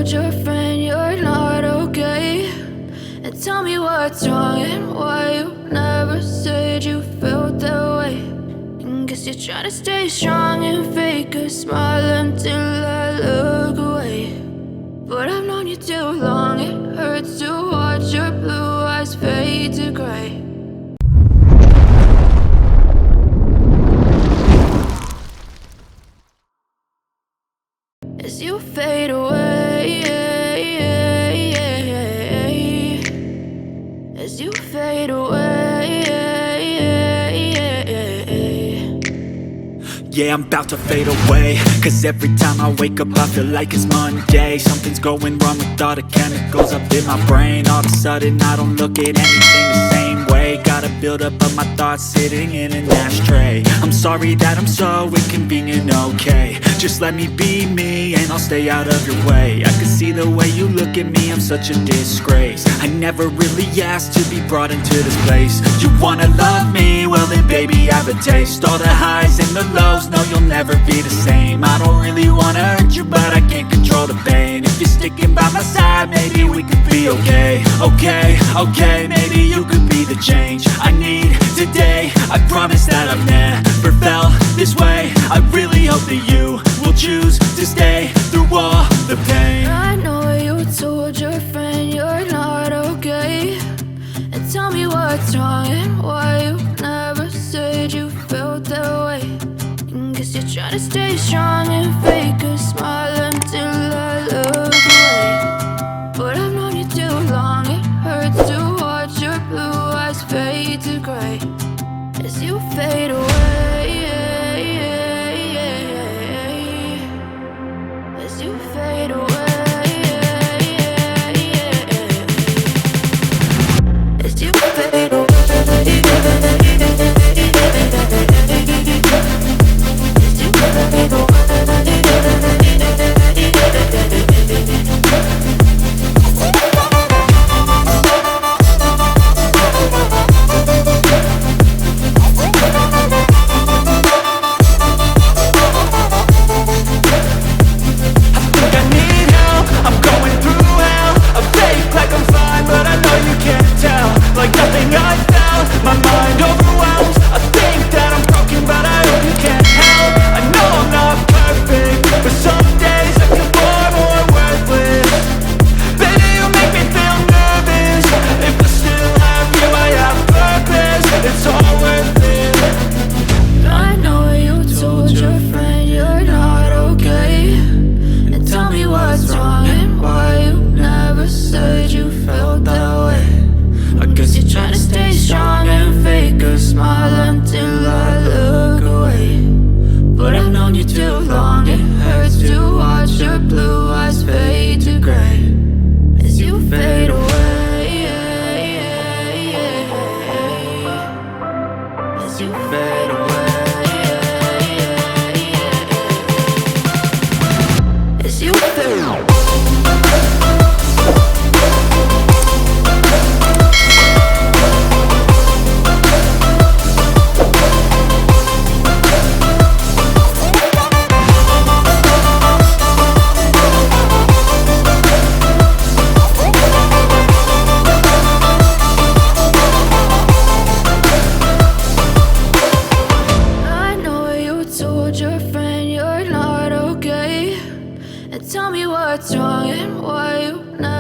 told your friend you're not okay? And tell me what's wrong and why you never said you felt that way. And guess you're trying to stay strong and fake a smile until I look away. But I've known you too long, it hurts to watch your blue eyes fade to gray. As you fade away, as you fade away. Yeah, I'm about to fade away, cause every time I wake up I feel like it's Monday. Something's going wrong with all the chemicals up in my brain. All of a sudden I don't look at anything the same way. Gotta build up of my thoughts sitting in an ashtray. I'm sorry that I'm so inconvenient, okay? Just let me be me and I'll stay out of your way. I can see the way you look at me, I'm such a disgrace. I never really asked to be brought into this place. You wanna love me? Well then baby have a taste. All the highs and the lows, no you'll never be the same. I don't really wanna hurt you but I can't control the pain. If you're sticking by my side, maybe we could be okay. Okay, maybe you could be the change I need today. I promise that I've never felt this way. I really hope that you will choose to stay through all the pain. I know you told your friend you're not okay. And tell me what's wrong and why you never said you felt that way. And guess you're trying to stay strong and fake a smile until I look away. But I've known you too long, it hurts to watch your blue eyes fade to gray. As you fade away, as you fade away, as you fade away. Tell me what's wrong and why you never